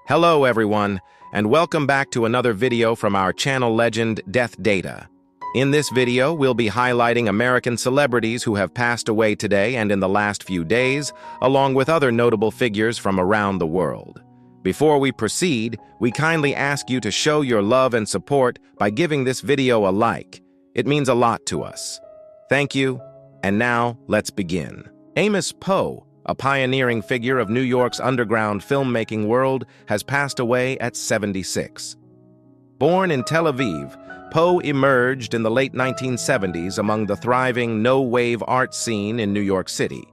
Hello everyone, and welcome back to another video from our channel legend, Death Data. In this video, we'll be highlighting American celebrities who have passed away today and in the last few days, along with other notable figures from around the world. Before we proceed, we kindly ask you to show your love and support by giving this video a like. It means a lot to us. Thank you, and now let's begin. Amos Poe, a pioneering figure of New York's underground filmmaking world, has passed away at 76. Born in Tel Aviv, Poe emerged in the late 1970s among the thriving no-wave art scene in New York City.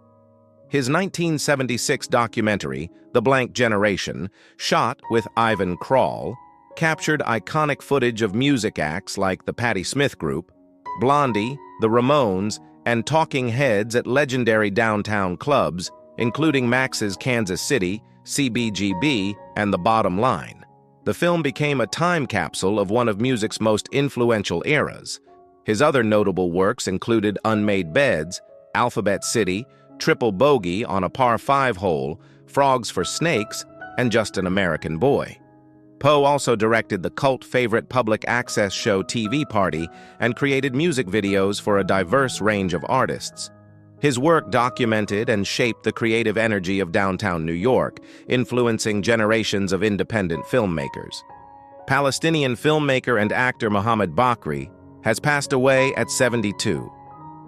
His 1976 documentary, The Blank Generation, shot with Ivan Krall, captured iconic footage of music acts like the Patti Smith Group, Blondie, the Ramones, and talking heads at legendary downtown clubs, including Max's Kansas City, CBGB, and The Bottom Line. The film became a time capsule of one of music's most influential eras. His other notable works included Unmade Beds, Alphabet City, Triple Bogey on a Par 5 hole, Frogs for Snakes, and Just an American Boy. Poe also directed the cult favorite public access show TV Party and created music videos for a diverse range of artists. His work documented and shaped the creative energy of downtown New York, influencing generations of independent filmmakers. Palestinian filmmaker and actor Mohammed Bakri has passed away at 72.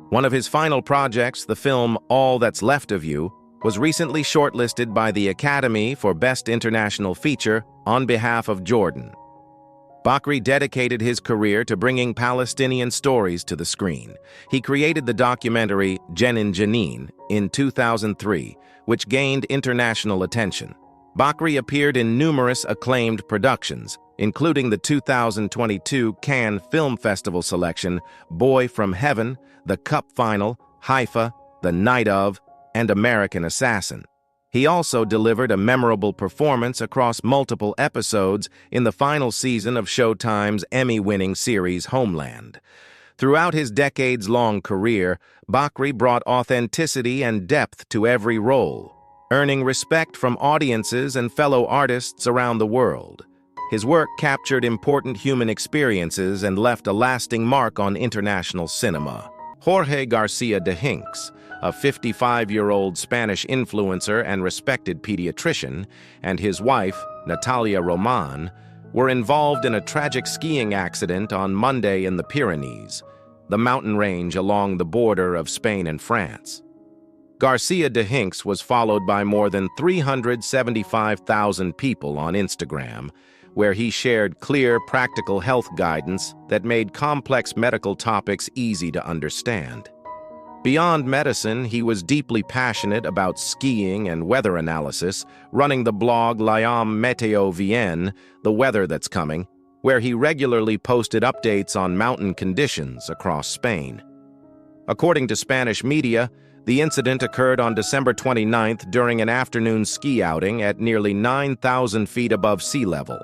One of his final projects, the film All That's Left of You, was recently shortlisted by the Academy for Best International Feature on behalf of Jordan. Bakri dedicated his career to bringing Palestinian stories to the screen. He created the documentary Jenin Jenin in 2003, which gained international attention. Bakri appeared in numerous acclaimed productions, including the 2022 Cannes Film Festival selection Boy from Heaven, The Cup Final, Haifa, The Night Of, and American Assassin. He also delivered a memorable performance across multiple episodes in the final season of Showtime's Emmy-winning series Homeland. Throughout his decades-long career, Bakri brought authenticity and depth to every role, earning respect from audiences and fellow artists around the world. His work captured important human experiences and left a lasting mark on international cinema. Jorge Garcia de Hinks, a 55-year-old Spanish influencer and respected pediatrician, and his wife, Natalia Roman, were involved in a tragic skiing accident on Monday in the Pyrenees, the mountain range along the border of Spain and France. Garcia de Hinks was followed by more than 375,000 people on Instagram, where he shared clear, practical health guidance that made complex medical topics easy to understand. Beyond medicine, he was deeply passionate about skiing and weather analysis, running the blog L'Ayam Meteo Vien, The Weather That's Coming, where he regularly posted updates on mountain conditions across Spain. According to Spanish media, the incident occurred on December 29th during an afternoon ski outing at nearly 9,000 feet above sea level.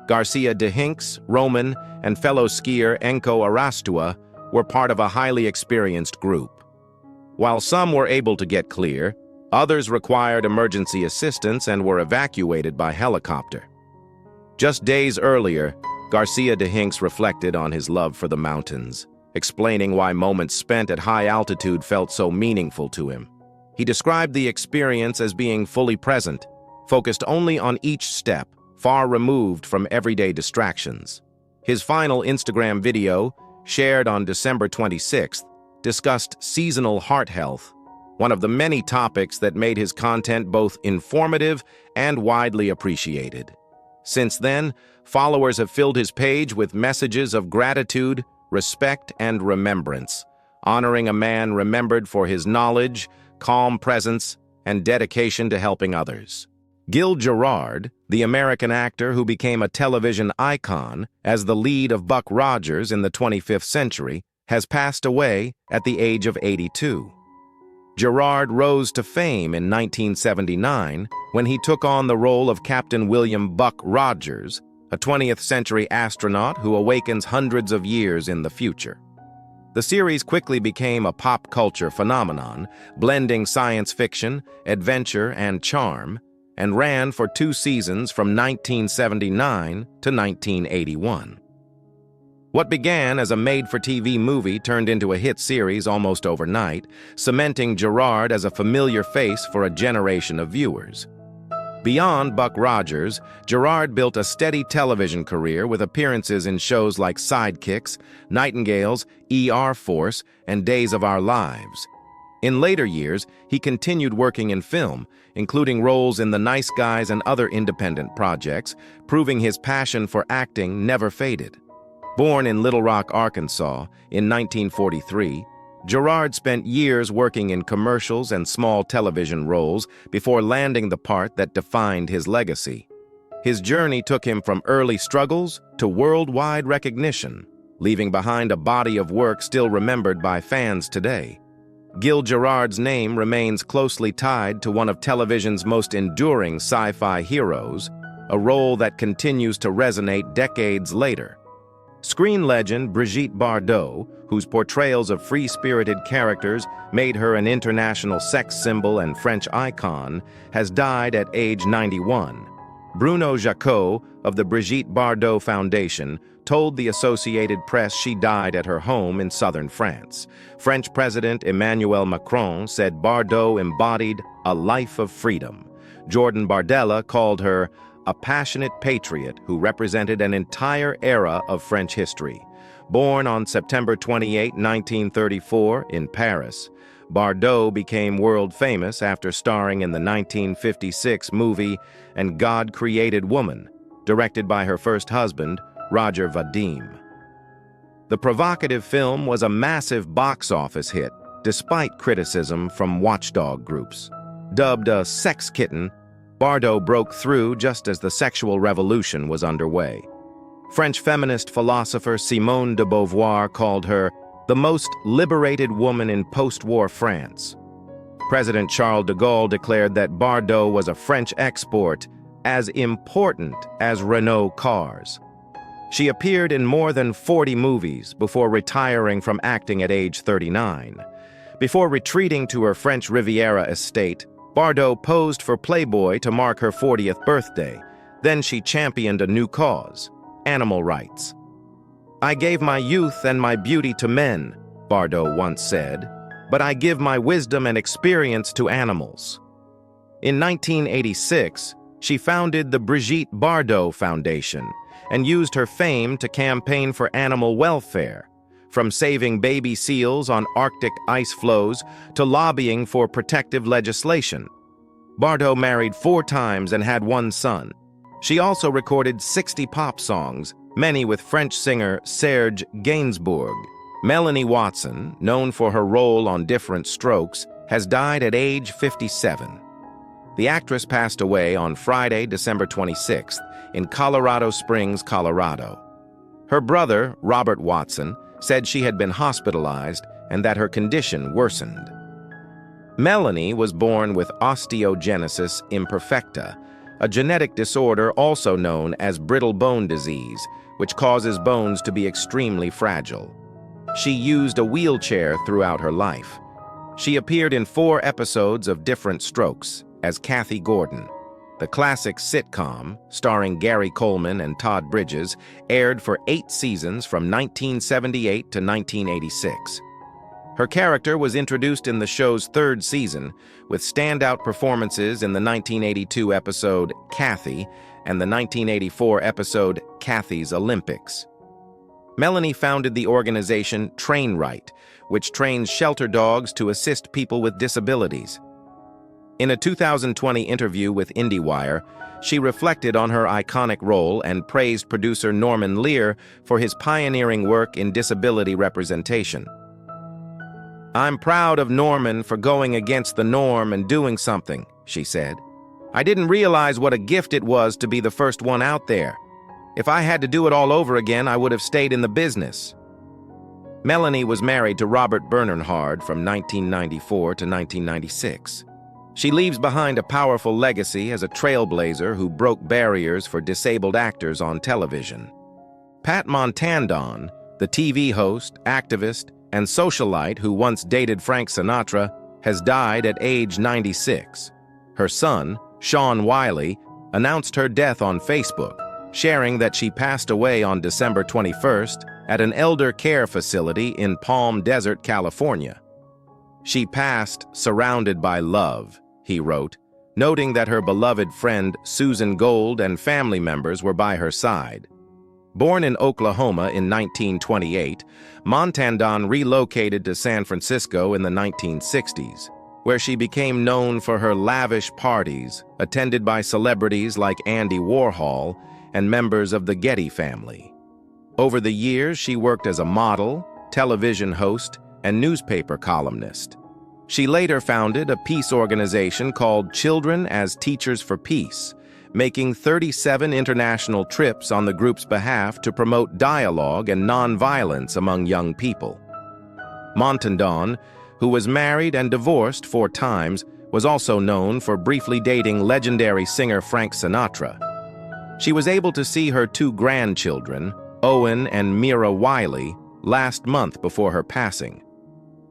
Garcia de Hinks, Roman, and fellow skier Enco Arastua were part of a highly experienced group. While some were able to get clear, others required emergency assistance and were evacuated by helicopter. Just days earlier, Garcia de Hinks reflected on his love for the mountains, explaining why moments spent at high altitude felt so meaningful to him. He described the experience as being fully present, focused only on each step, far removed from everyday distractions. His final Instagram video, shared on December 26th, discussed seasonal heart health, one of the many topics that made his content both informative and widely appreciated. Since then, followers have filled his page with messages of gratitude, respect, and remembrance, honoring a man remembered for his knowledge, calm presence, and dedication to helping others. Gil Gerard, the American actor who became a television icon as the lead of Buck Rogers in the 25th century, has passed away at the age of 82. Gerard rose to fame in 1979 when he took on the role of Captain William Buck Rogers, a 20th century astronaut who awakens hundreds of years in the future. The series quickly became a pop culture phenomenon, blending science fiction, adventure, and charm, and ran for 2 seasons from 1979 to 1981. What began as a made-for-TV movie turned into a hit series almost overnight, cementing Gerard as a familiar face for a generation of viewers. Beyond Buck Rogers, Gerard built a steady television career with appearances in shows like Sidekicks, Nightingales, ER Force, and Days of Our Lives. In later years, he continued working in film, including roles in The Nice Guys and other independent projects, proving his passion for acting never faded. Born in Little Rock, Arkansas, in 1943, Gerard spent years working in commercials and small television roles before landing the part that defined his legacy. His journey took him from early struggles to worldwide recognition, leaving behind a body of work still remembered by fans today. Gil Gerard's name remains closely tied to one of television's most enduring sci-fi heroes, a role that continues to resonate decades later. Screen legend Brigitte Bardot, whose portrayals of free-spirited characters made her an international sex symbol and French icon, has died at age 91. Bruno Jacot of the Brigitte Bardot Foundation told the Associated Press she died at her home in southern France. French President Emmanuel Macron said Bardot embodied a life of freedom. Jordan Bardella called her a passionate patriot who represented an entire era of French history. Born on September 28, 1934, in Paris, Bardot became world famous after starring in the 1956 movie And God Created Woman, directed by her first husband, Roger Vadim. The provocative film was a massive box office hit, despite criticism from watchdog groups. Dubbed a sex kitten, Bardot broke through just as the sexual revolution was underway. French feminist philosopher Simone de Beauvoir called her the most liberated woman in post-war France. President Charles de Gaulle declared that Bardot was a French export as important as Renault cars. She appeared in more than 40 movies before retiring from acting at age 39. Before retreating to her French Riviera estate, Bardot posed for Playboy to mark her 40th birthday. Then she championed a new cause: animal rights. "I gave my youth and my beauty to men," Bardot once said, "but I give my wisdom and experience to animals." In 1986, she founded the Brigitte Bardot Foundation and used her fame to campaign for animal welfare, from saving baby seals on Arctic ice floes to lobbying for protective legislation. Bardot married 4 times and had 1 son. She also recorded 60 pop songs, many with French singer Serge Gainsbourg. Melanie Watson, known for her role on Different Strokes, has died at age 57. The actress passed away on Friday, December 26th, in Colorado Springs, Colorado. Her brother, Robert Watson, said she had been hospitalized and that her condition worsened. Melanie was born with osteogenesis imperfecta, a genetic disorder also known as brittle bone disease, which causes bones to be extremely fragile. She used a wheelchair throughout her life. She appeared in 4 episodes of Different Strokes as Kathy Gordon. The classic sitcom, starring Gary Coleman and Todd Bridges, aired for 8 seasons from 1978 to 1986. Her character was introduced in the show's 3rd season, with standout performances in the 1982 episode Kathy and the 1984 episode Kathy's Olympics. Melanie founded the organization Train Right, which trains shelter dogs to assist people with disabilities. In a 2020 interview with IndieWire, she reflected on her iconic role and praised producer Norman Lear for his pioneering work in disability representation. "I'm proud of Norman for going against the norm and doing something," she said. "I didn't realize what a gift it was to be the first one out there. If I had to do it all over again, I would have stayed in the business." Melanie was married to Robert Bernard from 1994 to 1996. She leaves behind a powerful legacy as a trailblazer who broke barriers for disabled actors on television. Pat Montandon, the TV host, activist, and socialite who once dated Frank Sinatra, has died at age 96. Her son, Shaun Wiley, announced her death on Facebook, sharing that she passed away on December 21st at an elder care facility in Palm Desert, California. "She passed surrounded by love," he wrote, noting that her beloved friend Susan Gold and family members were by her side. Born in Oklahoma in 1928, Montandon relocated to San Francisco in the 1960s, where she became known for her lavish parties, attended by celebrities like Andy Warhol and members of the Getty family. Over the years, she worked as a model, television host, and newspaper columnist. She later founded a peace organization called Children as Teachers for Peace, making 37 international trips on the group's behalf to promote dialogue and nonviolence among young people. Montandon, who was married and divorced 4 times, was also known for briefly dating legendary singer Frank Sinatra. She was able to see her 2 grandchildren, Owen and Mira Wiley, last month before her passing.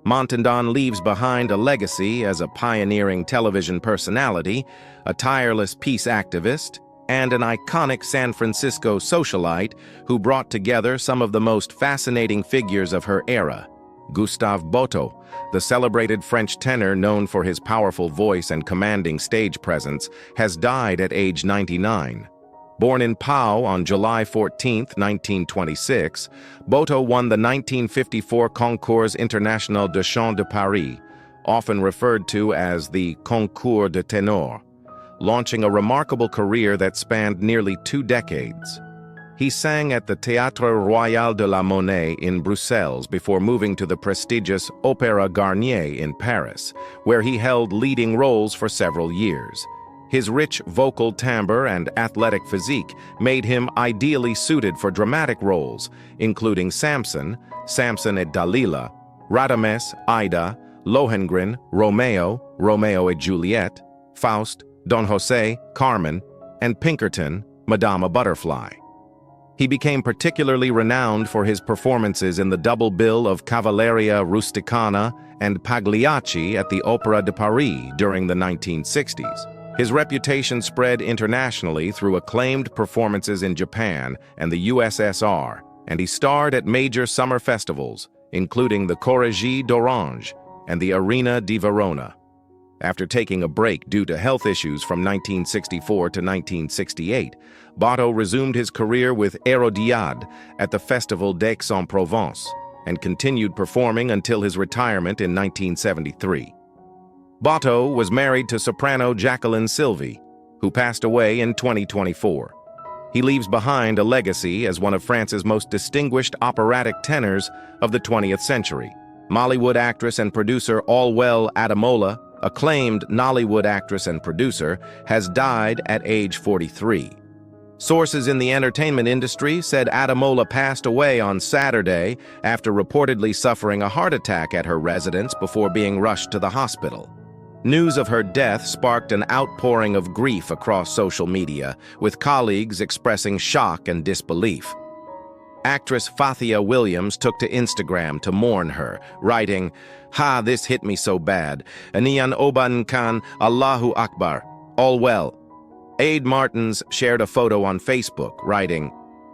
Montandon leaves behind a legacy as a pioneering television personality, a tireless peace activist, and an iconic San Francisco socialite who brought together some of the most fascinating figures of her era. Gustave Boto, the celebrated French tenor known for his powerful voice and commanding stage presence, has died at age 99. Born in Pau on July 14, 1926, Boto won the 1954 Concours International de Chant de Paris, often referred to as the Concours de Ténor, launching a remarkable career that spanned nearly 2 decades. He sang at the Théâtre Royal de la Monnaie in Brussels before moving to the prestigious Opéra Garnier in Paris, where he held leading roles for several years. His rich vocal timbre and athletic physique made him ideally suited for dramatic roles, including Samson, Samson et Dalila, Radames, Aida, Lohengrin, Romeo, Romeo et Juliet, Faust, Don José, Carmen, and Pinkerton, Madama Butterfly. He became particularly renowned for his performances in the double bill of Cavalleria Rusticana and Pagliacci at the Opéra de Paris during the 1960s. His reputation spread internationally through acclaimed performances in Japan and the USSR, and he starred at major summer festivals, including the Corrigi d'Orange and the Arena di Verona. After taking a break due to health issues from 1964 to 1968, Boto resumed his career with Hérodiade at the Festival d'Aix-en-Provence and continued performing until his retirement in 1973. Boto was married to soprano Jacqueline Sylvie, who passed away in 2024. He leaves behind a legacy as one of France's most distinguished operatic tenors of the 20th century. Mollywood actress and producer Allwell Ademola, acclaimed Nollywood actress and producer, has died at age 43. Sources in the entertainment industry said Ademola passed away on Saturday after reportedly suffering a heart attack at her residence before being rushed to the hospital. News of her death sparked an outpouring of grief across social media, with colleagues expressing shock and disbelief. Actress Fathia Williams took to Instagram to mourn her, writing, "Ha, this hit me so bad. Aniyan Oban Khan, Allahu Akbar. All well." Aid Martins shared a photo on Facebook, writing,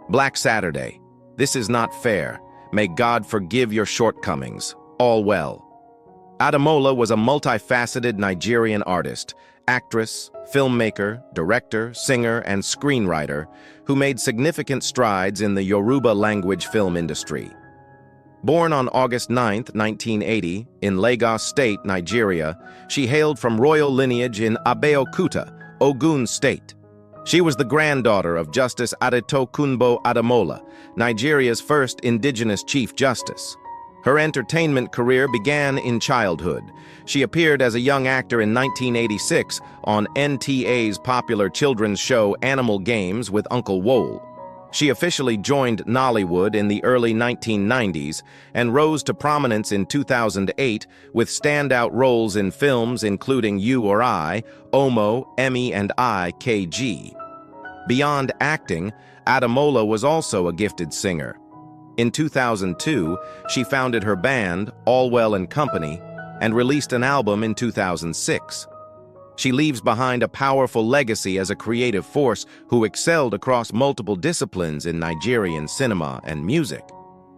"Black Saturday. This is not fair. May God forgive your shortcomings. All well." Ademola was a multifaceted Nigerian artist, actress, filmmaker, director, singer, and screenwriter who made significant strides in the Yoruba language film industry. Born on August 9, 1980, in Lagos State, Nigeria, she hailed from royal lineage in Abeokuta, Ogun State. She was the granddaughter of Justice Adetokunbo Ademola, Nigeria's first indigenous Chief Justice. Her entertainment career began in childhood. She appeared as a young actor in 1986 on NTA's popular children's show Animal Games with Uncle Wole. She officially joined Nollywood in the early 1990s and rose to prominence in 2008 with standout roles in films including You or I, Omo, Emmy and I, KG. Beyond acting, Ademola was also a gifted singer. In 2002, she founded her band, Allwell and Company, and released an album in 2006. She leaves behind a powerful legacy as a creative force who excelled across multiple disciplines in Nigerian cinema and music.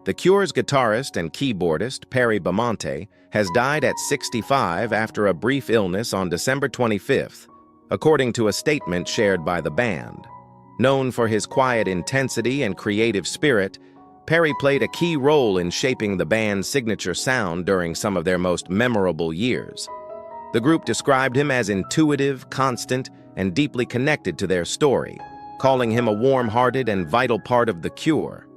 The Cure's guitarist and keyboardist, Perry Bamonte, has died at 65 after a brief illness on December 25th, according to a statement shared by the band. Known for his quiet intensity and creative spirit, Perry played a key role in shaping the band's signature sound during some of their most memorable years. The group described him as intuitive, constant, and deeply connected to their story, calling him a warm-hearted and vital part of The Cure.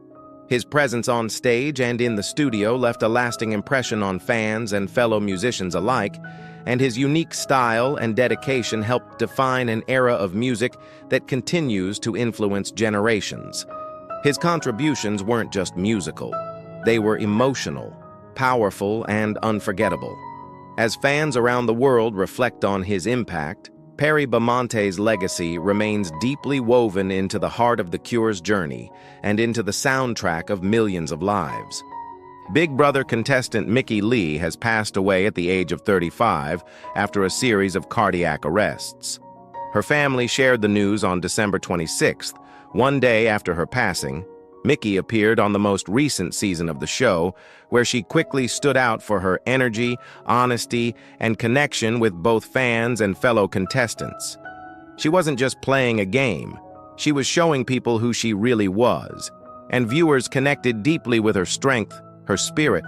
His presence on stage and in the studio left a lasting impression on fans and fellow musicians alike, and his unique style and dedication helped define an era of music that continues to influence generations. His contributions weren't just musical. They were emotional, powerful, and unforgettable. As fans around the world reflect on his impact, Perry Bamonte's legacy remains deeply woven into the heart of The Cure's journey and into the soundtrack of millions of lives. Big Brother contestant Mickey Lee has passed away at the age of 35 after a series of cardiac arrests. Her family shared the news on December 26th. One day after her passing, Mickey appeared on the most recent season of the show, where she quickly stood out for her energy, honesty, and connection with both fans and fellow contestants. She wasn't just playing a game. She was showing people who she really was, and viewers connected deeply with her strength, her spirit,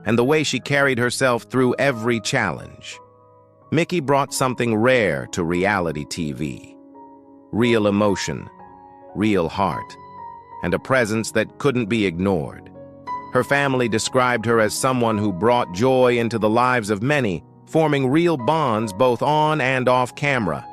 and the way she carried herself through every challenge. Mickey brought something rare to reality TV: real emotion, real heart, and a presence that couldn't be ignored. Her family described her as someone who brought joy into the lives of many, forming real bonds both on and off camera.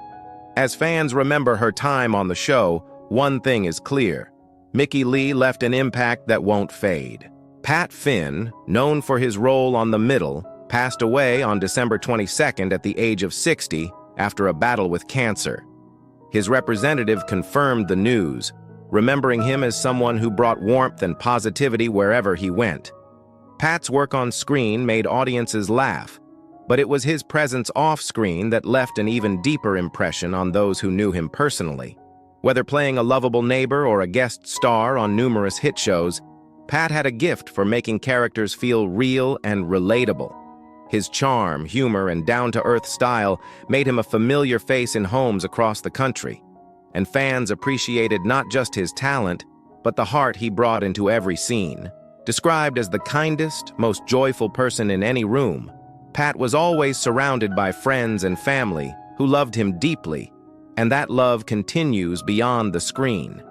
As fans remember her time on the show, one thing is clear: Mickey Lee left an impact that won't fade. Pat Finn, known for his role on The Middle, passed away on December 22nd at the age of 60 after a battle with cancer. His representative confirmed the news, remembering him as someone who brought warmth and positivity wherever he went. Pat's work on screen made audiences laugh, but it was his presence off-screen that left an even deeper impression on those who knew him personally. Whether playing a lovable neighbor or a guest star on numerous hit shows, Pat had a gift for making characters feel real and relatable. His charm, humor, and down-to-earth style made him a familiar face in homes across the country, and fans appreciated not just his talent, but the heart he brought into every scene. Described as the kindest, most joyful person in any room, Pat was always surrounded by friends and family who loved him deeply, and that love continues beyond the screen.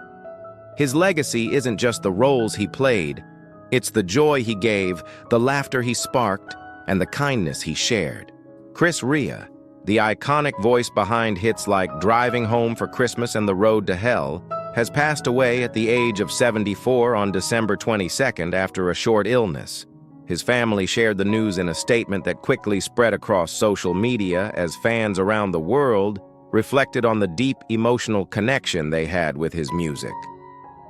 His legacy isn't just the roles he played, it's the joy he gave, the laughter he sparked, and the kindness he shared. Chris Rea, the iconic voice behind hits like Driving Home for Christmas and The Road to Hell, has passed away at the age of 74 on December 22nd after a short illness. His family shared the news in a statement that quickly spread across social media as fans around the world reflected on the deep emotional connection they had with his music.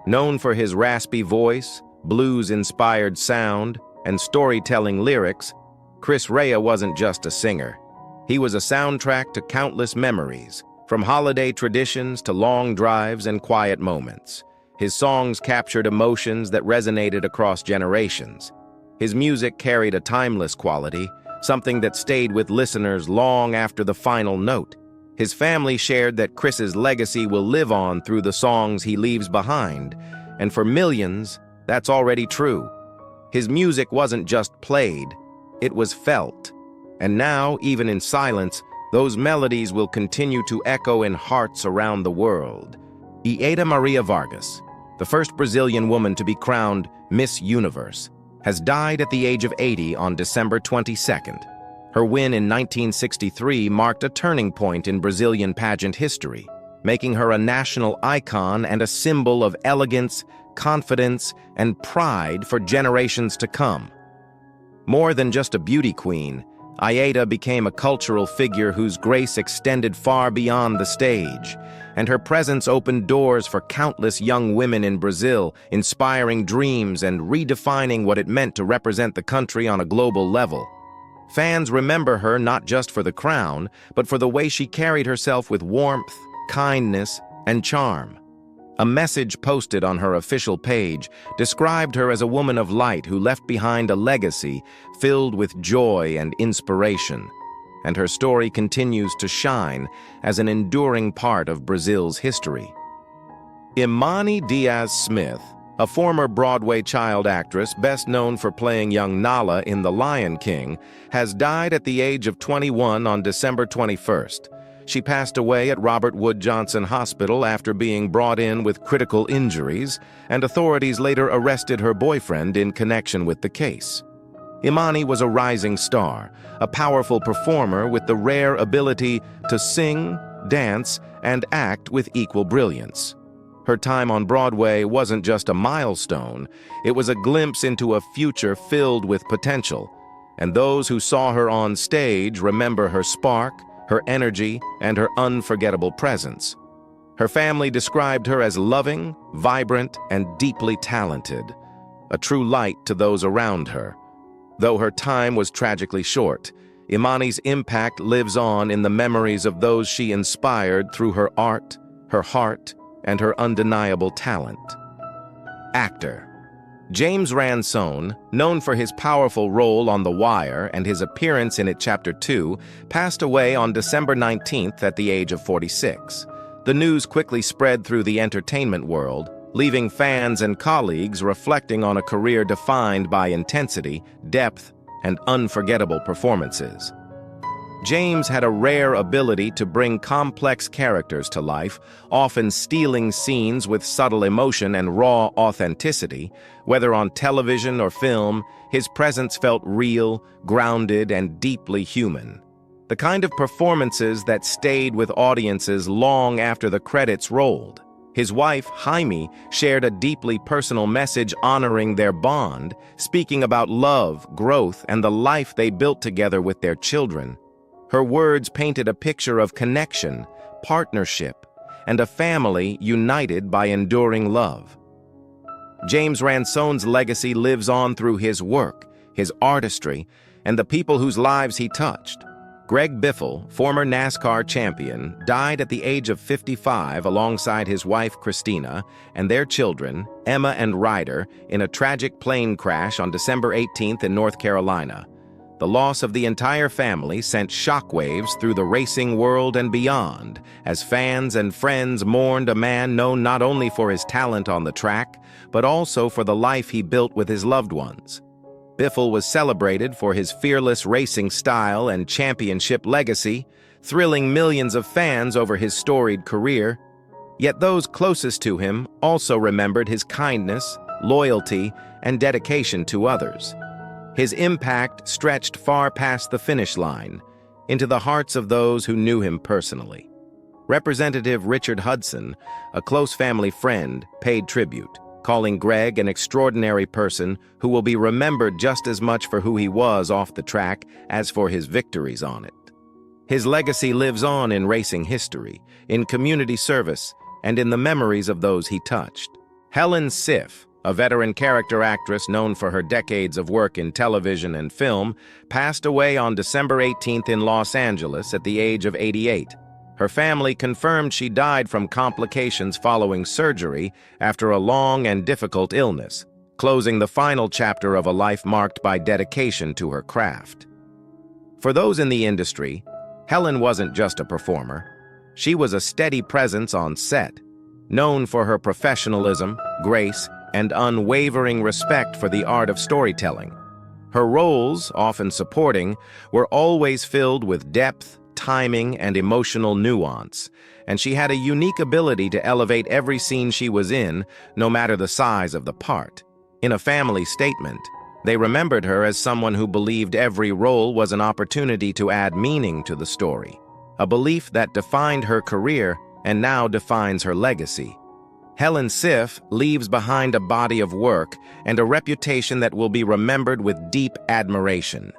Known for his raspy voice, blues-inspired sound, and storytelling lyrics, Chris Rea wasn't just a singer. He was a soundtrack to countless memories, from holiday traditions to long drives and quiet moments. His songs captured emotions that resonated across generations. His music carried a timeless quality, something that stayed with listeners long after the final note. His family shared that Chris's legacy will live on through the songs he leaves behind, and for millions, that's already true. His music wasn't just played, it was felt. And now, even in silence, those melodies will continue to echo in hearts around the world. Ieda Maria Vargas, the first Brazilian woman to be crowned Miss Universe, has died at the age of 80 on December 22nd. Her win in 1963 marked a turning point in Brazilian pageant history, making her a national icon and a symbol of elegance, confidence, and pride for generations to come. More than just a beauty queen, Ieda became a cultural figure whose grace extended far beyond the stage, and her presence opened doors for countless young women in Brazil, inspiring dreams and redefining what it meant to represent the country on a global level. Fans remember her not just for the crown, but for the way she carried herself with warmth, kindness, and charm. A message posted on her official page described her as a woman of light who left behind a legacy filled with joy and inspiration, and her story continues to shine as an enduring part of Brazil's history. Imani Diaz-Smith, a former Broadway child actress best known for playing young Nala in The Lion King, has died at the age of 21 on December 21st. She passed away at Robert Wood Johnson Hospital after being brought in with critical injuries, and authorities later arrested her boyfriend in connection with the case. Imani was a rising star, a powerful performer with the rare ability to sing, dance, and act with equal brilliance. Her time on Broadway wasn't just a milestone, it was a glimpse into a future filled with potential, and those who saw her on stage remember her spark, her energy, and her unforgettable presence. Her family described her as loving, vibrant, and deeply talented, a true light to those around her. Though her time was tragically short, Imani's impact lives on in the memories of those she inspired through her art, her heart, and her undeniable talent. Actor James Ransone, known for his powerful role on The Wire and his appearance in it Chapter 2, passed away on December 19th at the age of 46. The news quickly spread through the entertainment world, leaving fans and colleagues reflecting on a career defined by intensity, depth, and unforgettable performances. James had a rare ability to bring complex characters to life, often stealing scenes with subtle emotion and raw authenticity. Whether on television or film, his presence felt real, grounded, and deeply human. The kind of performances that stayed with audiences long after the credits rolled. His wife, Jaime, shared a deeply personal message honoring their bond, speaking about love, growth, and the life they built together with their children. Her words painted a picture of connection, partnership, and a family united by enduring love. James Ransone's legacy lives on through his work, his artistry, and the people whose lives he touched. Greg Biffle, former NASCAR champion, died at the age of 55 alongside his wife Christina and their children, Emma and Ryder, in a tragic plane crash on December 18th in North Carolina. The loss of the entire family sent shockwaves through the racing world and beyond, as fans and friends mourned a man known not only for his talent on the track, but also for the life he built with his loved ones. Biffle was celebrated for his fearless racing style and championship legacy, thrilling millions of fans over his storied career. Yet those closest to him also remembered his kindness, loyalty, and dedication to others. His impact stretched far past the finish line, into the hearts of those who knew him personally. Representative Richard Hudson, a close family friend, paid tribute, calling Greg an extraordinary person who will be remembered just as much for who he was off the track as for his victories on it. His legacy lives on in racing history, in community service, and in the memories of those he touched. Helen Sif, a veteran character actress known for her decades of work in television and film, passed away on December 18th in Los Angeles at the age of 88. Her family confirmed she died from complications following surgery after a long and difficult illness, closing the final chapter of a life marked by dedication to her craft. For those in the industry, Helen wasn't just a performer. She was a steady presence on set, known for her professionalism, grace, and unwavering respect for the art of storytelling. Her roles, often supporting, were always filled with depth, timing, and emotional nuance, and she had a unique ability to elevate every scene she was in, no matter the size of the part. In a family statement, they remembered her as someone who believed every role was an opportunity to add meaning to the story, a belief that defined her career and now defines her legacy. Helen Sif leaves behind a body of work and a reputation that will be remembered with deep admiration.